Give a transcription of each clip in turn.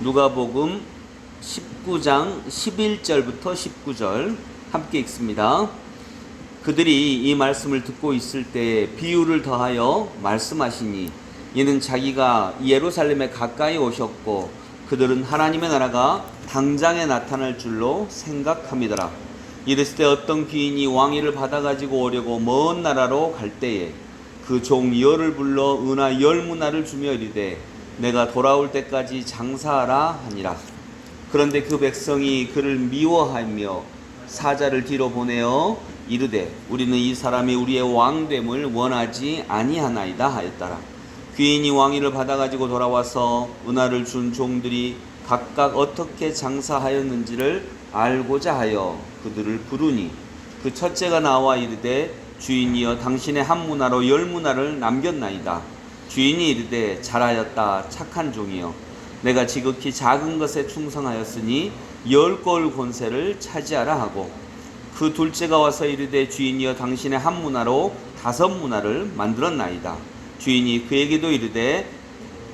누가복음 19장 11절부터 19절 함께 읽습니다. 그들이 이 말씀을 듣고 있을 때 비유를 더하여 말씀하시니 이는 자기가 예루살렘에 가까이 오셨고 그들은 하나님의 나라가 당장에 나타날 줄로 생각함이더라. 이랬을 때 어떤 귀인이 왕위를 받아가지고 오려고 먼 나라로 갈 때에 그 종 열을 불러 은하 10문화를 주며 이르되 내가 돌아올 때까지 장사하라 하니라. 그런데 그 백성이 그를 미워하며 사자를 뒤로 보내어 이르되 우리는 이 사람이 우리의 왕됨을 원하지 아니하나이다 하였더라. 귀인이 왕위를 받아가지고 돌아와서 은하를 준 종들이 각각 어떻게 장사하였는지를 알고자 하여 그들을 부르니 그 첫째가 나와 이르되 주인이여 당신의 한 문화로 10문화를 남겼나이다. 주인이 이르되 잘하였다 착한 종이여 내가 지극히 작은 것에 충성하였으니 10골 권세를 차지하라 하고 그 둘째가 와서 이르되 주인이여 당신의 한 문화로 5문화를 만들었나이다. 주인이 그에게도 이르되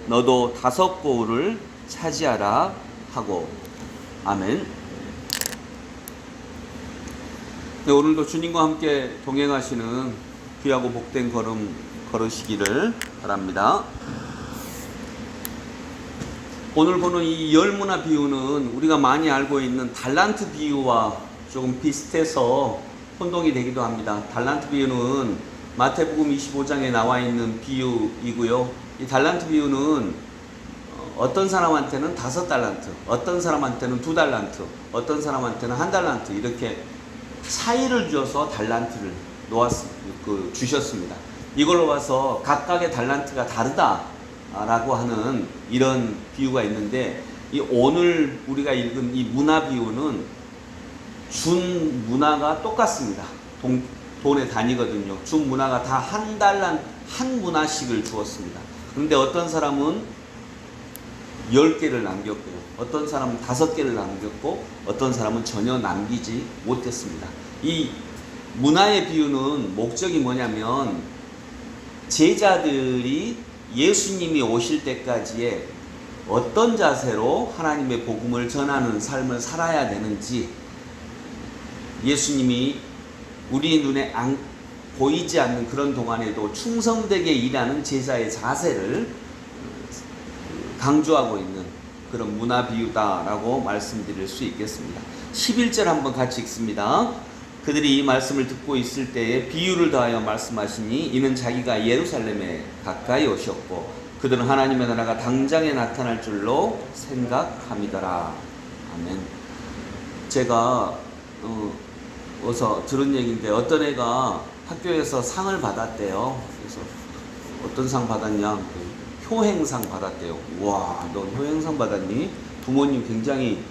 너도 5골을 차지하라 하고 아멘. 네, 오늘도 주님과 함께 동행하시는 귀하고 복된 걸음 걸으시기를 바랍니다. 오늘 보는 이 10문화 비유는 우리가 많이 알고 있는 달란트 비유와 조금 비슷해서 혼동이 되기도 합니다. 달란트 비유는 마태복음 25장에 나와 있는 비유이고요. 이 달란트 비유는 어떤 사람한테는 5달란트, 어떤 사람한테는 2달란트, 어떤 사람한테는 1달란트 이렇게 차이를 줘서 달란트를 주셨습니다. 이걸로 봐서 각각의 달란트가 다르다라고 하는 이런 비유가 있는데 이 오늘 우리가 읽은 이 문화 비유는 준 문화가 똑같습니다. 돈의 단위거든요. 준 문화가 다 한 문화씩을 주었습니다. 그런데 어떤 사람은 10개를 남겼고요. 어떤 사람은 5개를 남겼고 어떤 사람은 전혀 남기지 못했습니다. 이 문화의 비유는 목적이 뭐냐면 제자들이 예수님이 오실 때까지의 어떤 자세로 하나님의 복음을 전하는 삶을 살아야 되는지 예수님이 우리 눈에 보이지 않는 그런 동안에도 충성되게 일하는 제자의 자세를 강조하고 있는 그런 문화 비유다라고 말씀드릴 수 있겠습니다. 11절 한번 같이 읽습니다. 그들이 이 말씀을 듣고 있을 때에 비유를 더하여 말씀하시니 이는 자기가 예루살렘에 가까이 오셨고 그들은 하나님의 나라가 당장에 나타날 줄로 생각함이더라. 아멘. 제가 어서 들은 얘기인데 어떤 애가 학교에서 상을 받았대요. 그래서 어떤 상 받았냐? 효행상 받았대요. 와, 너 효행상 받았니? 부모님 굉장히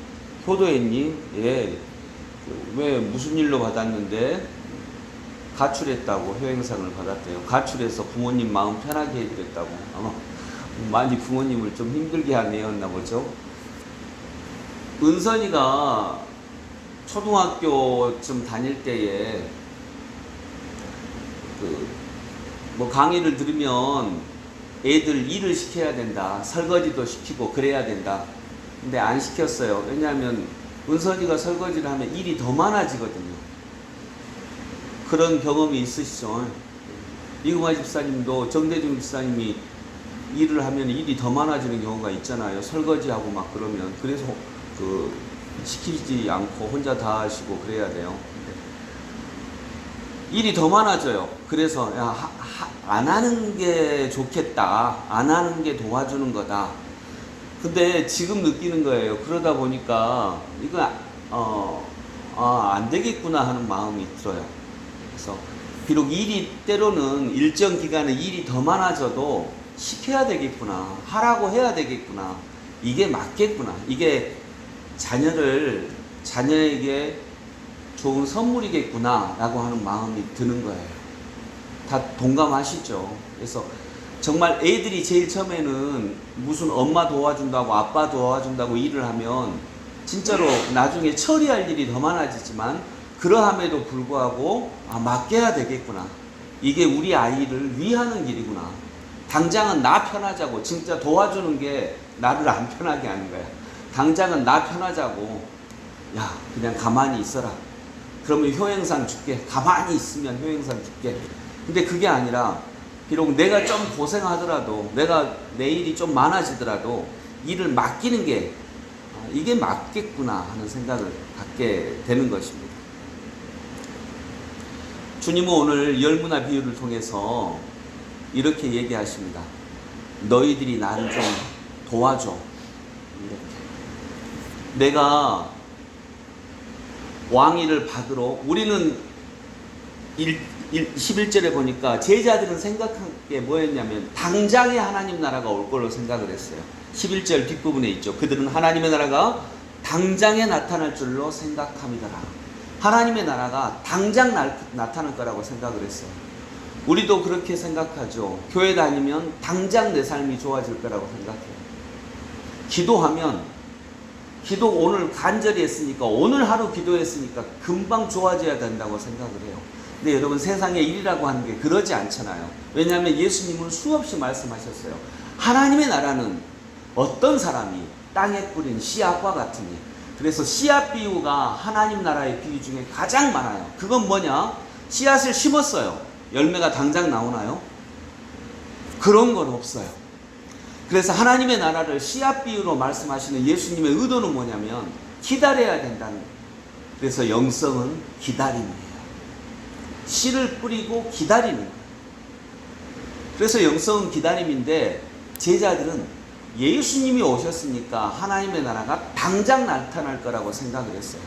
효도했니? 예. 왜 무슨 일로 받았는데? 가출했다고 효행상을 받았대요. 가출해서 부모님 마음 편하게 해드렸다고. 아마 많이 부모님을 좀 힘들게 한 애였나 보죠. 은선이가 초등학교쯤 다닐 때에 강의를 들으면 애들 일을 시켜야 된다. 설거지도 시키고 그래야 된다. 근데 안 시켰어요. 왜냐하면 은선이가 설거지를 하면 일이 더 많아지거든요. 그런 경험이 있으시죠? 이금화 집사님도 정대중 집사님이 일을 하면 일이 더 많아지는 경우가 있잖아요. 설거지하고 막 그러면. 그래서 시키지 않고 혼자 다 하시고 그래야 돼요. 일이 더 많아져요. 그래서 안 하는 게 좋겠다. 안 하는 게 도와주는 거다. 근데 지금 느끼는 거예요. 그러다 보니까 이거 안 되겠구나 하는 마음이 들어요. 그래서 비록 때로는 일정 기간에 일이 더 많아져도 시켜야 되겠구나. 하라고 해야 되겠구나. 이게 맞겠구나. 이게 자녀에게 좋은 선물이겠구나 라고 하는 마음이 드는 거예요. 다 동감하시죠? 그래서 정말 애들이 제일 처음에는 무슨 엄마 도와준다고 아빠 도와준다고 일을 하면 진짜로 나중에 처리할 일이 더 많아지지만 그러함에도 불구하고 맡겨야 되겠구나. 이게 우리 아이를 위하는 길이구나. 당장은 나 편하자고 진짜 도와주는 게 나를 안 편하게 하는 거야. 당장은 나 편하자고. 야, 그냥 가만히 있어라. 그러면 효행상 줄게. 가만히 있으면 효행상 줄게. 근데 그게 아니라 비록 내가 좀 고생하더라도, 내가 내 일이 좀 많아지더라도 일을 맡기는 게 이게 맞겠구나 하는 생각을 갖게 되는 것입니다. 주님은 오늘 열무나 비유를 통해서 이렇게 얘기하십니다. 너희들이 나를 좀 도와줘. 이렇게. 내가 왕위를 받으러, 우리는 11절에 보니까 제자들은 생각한 게 뭐였냐면 당장에 하나님 나라가 올 걸로 생각을 했어요. 11절 뒷부분에 있죠. 그들은 하나님의 나라가 당장에 나타날 줄로 생각함이더라. 하나님의 나라가 당장 나타날 거라고 생각을 했어요. 우리도 그렇게 생각하죠. 교회 다니면 당장 내 삶이 좋아질 거라고 생각해요. 기도하면, 기도 오늘 간절히 했으니까, 오늘 하루 기도했으니까 금방 좋아져야 된다고 생각을 해요. 근데 여러분, 세상의 일이라고 하는 게 그러지 않잖아요. 왜냐하면 예수님은 수없이 말씀하셨어요. 하나님의 나라는 어떤 사람이 땅에 뿌린 씨앗과 같으니. 그래서 씨앗 비유가 하나님 나라의 비유 중에 가장 많아요. 그건 뭐냐? 씨앗을 심었어요. 열매가 당장 나오나요? 그런 건 없어요. 그래서 하나님의 나라를 씨앗 비유로 말씀하시는 예수님의 의도는 뭐냐면 기다려야 된다는 거예요. 그래서 영성은 기다림이에요. 씨를 뿌리고 기다리는 거예요. 그래서 영성은 기다림인데, 제자들은 예수님이 오셨으니까 하나님의 나라가 당장 나타날 거라고 생각을 했어요.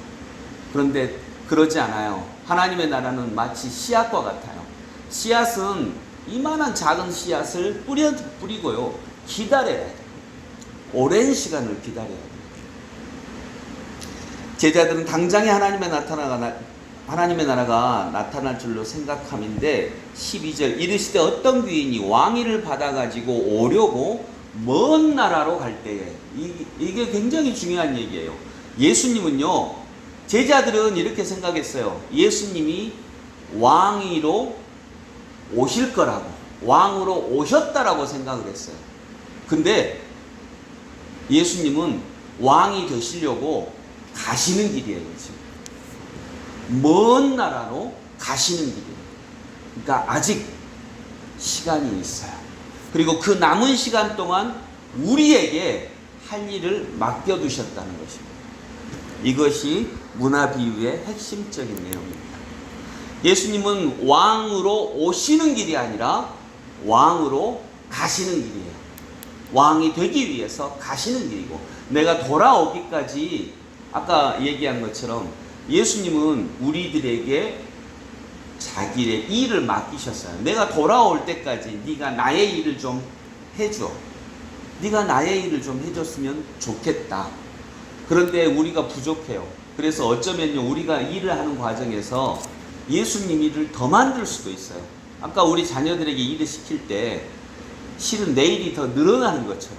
그런데 그러지 않아요. 하나님의 나라는 마치 씨앗과 같아요. 씨앗은 이만한 작은 씨앗을 뿌리고요. 기다려야 돼요. 오랜 시간을 기다려야 돼요. 제자들은 당장에 하나님의 나라가 나타날 줄로 생각함인데, 12절 이르시되 어떤 귀인이 왕위를 받아가지고 오려고 먼 나라로 갈 때에, 이게 굉장히 중요한 얘기예요. 예수님은요, 제자들은 이렇게 생각했어요. 예수님이 왕위로 오실 거라고, 왕으로 오셨다라고 생각을 했어요. 근데 예수님은 왕이 되시려고 가시는 길이에요. 지금 먼 나라로 가시는 길이에요. 그러니까 아직 시간이 있어요. 그리고 그 남은 시간 동안 우리에게 할 일을 맡겨두셨다는 것입니다. 이것이 문화 비유의 핵심적인 내용입니다. 예수님은 왕으로 오시는 길이 아니라 왕으로 가시는 길이에요. 왕이 되기 위해서 가시는 길이고, 내가 돌아오기까지 아까 얘기한 것처럼 예수님은 우리들에게 자기의 일을 맡기셨어요. 내가 돌아올 때까지 네가 나의 일을 좀 해줘. 네가 나의 일을 좀 해줬으면 좋겠다. 그런데 우리가 부족해요. 그래서 어쩌면요, 우리가 일을 하는 과정에서 예수님 일을 더 만들 수도 있어요. 아까 우리 자녀들에게 일을 시킬 때 실은 내 일이 더 늘어나는 것처럼,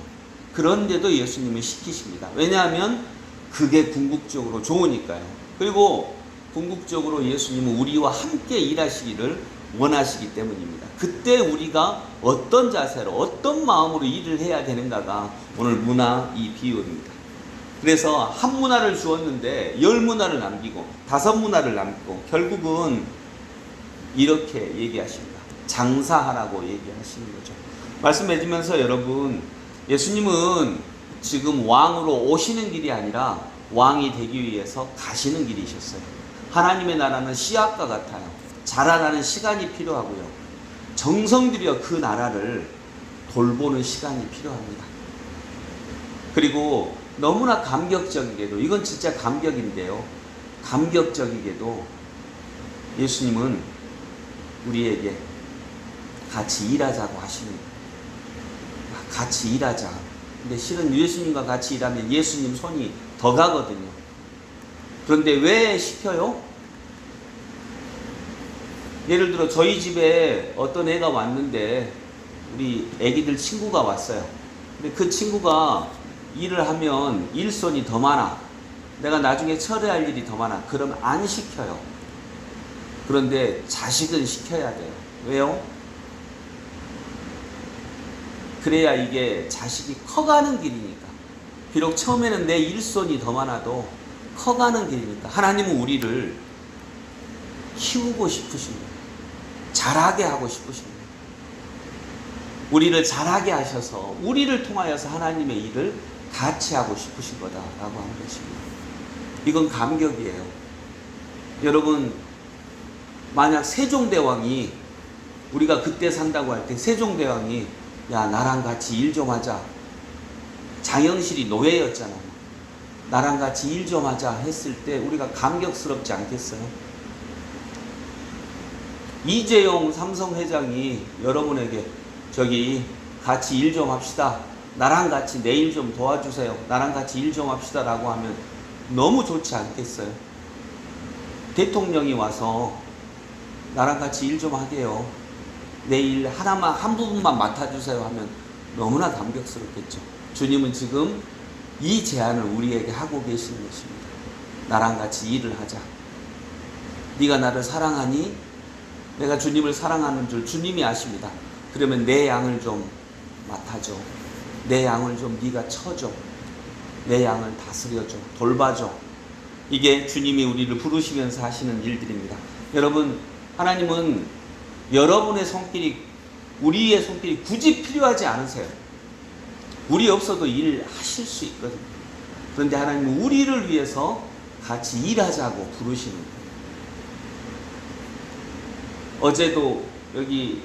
그런데도 예수님은 시키십니다. 왜냐하면 그게 궁극적으로 좋으니까요. 그리고 궁극적으로 예수님은 우리와 함께 일하시기를 원하시기 때문입니다. 그때 우리가 어떤 자세로, 어떤 마음으로 일을 해야 되는가가 오늘 문화 이 비유입니다. 그래서 한 문화를 주었는데 10문화를 남기고 5문화를 남기고, 결국은 이렇게 얘기하십니다. 장사하라고 얘기하시는 거죠. 말씀해 주면서 여러분, 예수님은 지금 왕으로 오시는 길이 아니라 왕이 되기 위해서 가시는 길이셨어요. 하나님의 나라는 씨앗과 같아요. 자라나는 시간이 필요하고요. 정성 들여 그 나라를 돌보는 시간이 필요합니다. 그리고 너무나 감격적이게도, 이건 진짜 감격인데요, 감격적이게도 예수님은 우리에게 같이 일하자고 하십니다. 같이 일하자. 근데 실은 예수님과 같이 일하면 예수님 손이 더 가거든요. 그런데 왜 시켜요? 예를 들어 저희 집에 어떤 애가 왔는데, 우리 애기들 친구가 왔어요. 근데 그 친구가 일을 하면 일손이 더 많아. 내가 나중에 처리할 일이 더 많아. 그럼 안 시켜요. 그런데 자식은 시켜야 돼요. 왜요? 그래야 이게 자식이 커가는 길이니까. 비록 처음에는 내 일손이 더 많아도 커가는 길이니까 하나님은 우리를 키우고 싶으십니다. 자라게 하고 싶으십니다. 우리를 자라게 하셔서 우리를 통하여서 하나님의 일을 같이 하고 싶으신 거다라고 하는 것입니다. 이건 감격이에요. 여러분, 만약 세종대왕이, 우리가 그때 산다고 할 때 세종대왕이 야 나랑 같이 일 좀 하자, 장영실이 노예였잖아, 나랑 같이 일 좀 하자 했을 때 우리가 감격스럽지 않겠어요? 이재용 삼성 회장이 여러분에게 저기 같이 일 좀 합시다, 나랑 같이 내 일 좀 도와주세요, 나랑 같이 일 좀 합시다 라고 하면 너무 좋지 않겠어요? 대통령이 와서 나랑 같이 일 좀 하게요, 내 일 하나만, 한 부분만 맡아주세요 하면 너무나 감격스럽겠죠. 주님은 지금 이 제안을 우리에게 하고 계시는 것입니다. 나랑 같이 일을 하자. 네가 나를 사랑하니? 내가 주님을 사랑하는 줄 주님이 아십니다. 그러면 내 양을 좀 맡아줘. 내 양을 좀 네가 쳐줘. 내 양을 다스려줘. 돌봐줘. 이게 주님이 우리를 부르시면서 하시는 일들입니다. 여러분, 하나님은 여러분의 손길이, 우리의 손길이 굳이 필요하지 않으세요. 우리 없어도 일하실 수 있거든요. 그런데 하나님은 우리를 위해서 같이 일하자고 부르시는 거예요. 어제도 여기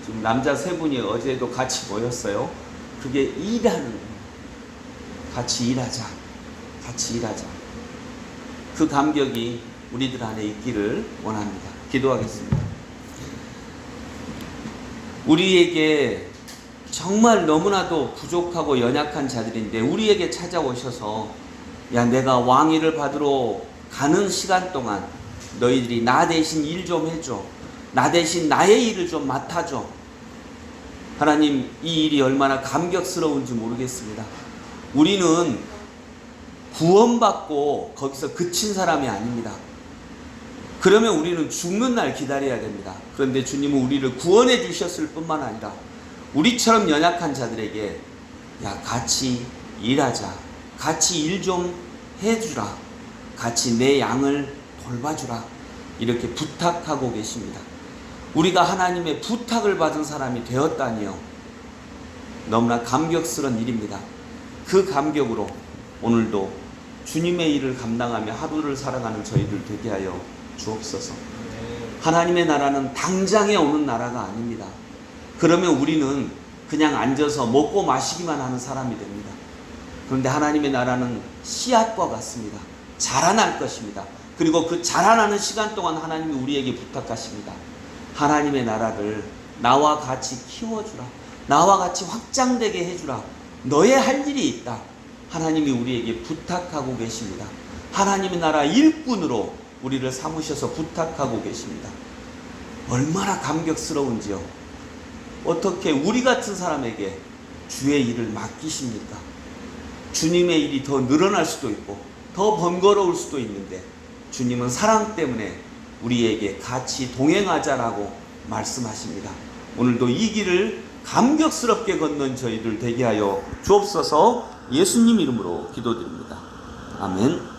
지금 남자 세 분이 어제도 같이 모였어요. 그게 일하는 거예요. 같이 일하자. 같이 일하자. 그 감격이 우리들 안에 있기를 원합니다. 기도하겠습니다. 우리에게 정말 너무나도 부족하고 연약한 자들인데 우리에게 찾아오셔서 야 내가 왕위를 받으러 가는 시간 동안 너희들이 나 대신 일 좀 해줘. 나 대신 나의 일을 좀 맡아줘. 하나님, 이 일이 얼마나 감격스러운지 모르겠습니다. 우리는 구원받고 거기서 그친 사람이 아닙니다. 그러면 우리는 죽는 날 기다려야 됩니다. 그런데 주님은 우리를 구원해 주셨을 뿐만 아니라 우리처럼 연약한 자들에게 야 같이 일하자, 같이 일 좀 해주라, 같이 내 양을 돌봐주라, 이렇게 부탁하고 계십니다. 우리가 하나님의 부탁을 받은 사람이 되었다니요, 너무나 감격스러운 일입니다. 그 감격으로 오늘도 주님의 일을 감당하며 하루를 살아가는 저희들 되게 하여 주옵소서. 하나님의 나라는 당장에 오는 나라가 아닙니다. 그러면 우리는 그냥 앉아서 먹고 마시기만 하는 사람이 됩니다. 그런데 하나님의 나라는 씨앗과 같습니다. 자라날 것입니다. 그리고 그 자라나는 시간 동안 하나님이 우리에게 부탁하십니다. 하나님의 나라를 나와 같이 키워주라. 나와 같이 확장되게 해주라. 너의 할 일이 있다. 하나님이 우리에게 부탁하고 계십니다. 하나님의 나라 일꾼으로 우리를 삼으셔서 부탁하고 계십니다. 얼마나 감격스러운지요. 어떻게 우리 같은 사람에게 주의 일을 맡기십니까? 주님의 일이 더 늘어날 수도 있고 더 번거로울 수도 있는데 주님은 사랑 때문에 우리에게 같이 동행하자라고 말씀하십니다. 오늘도 이 길을 감격스럽게 걷는 저희들 되게 하여 주옵소서. 예수님 이름으로 기도드립니다. 아멘.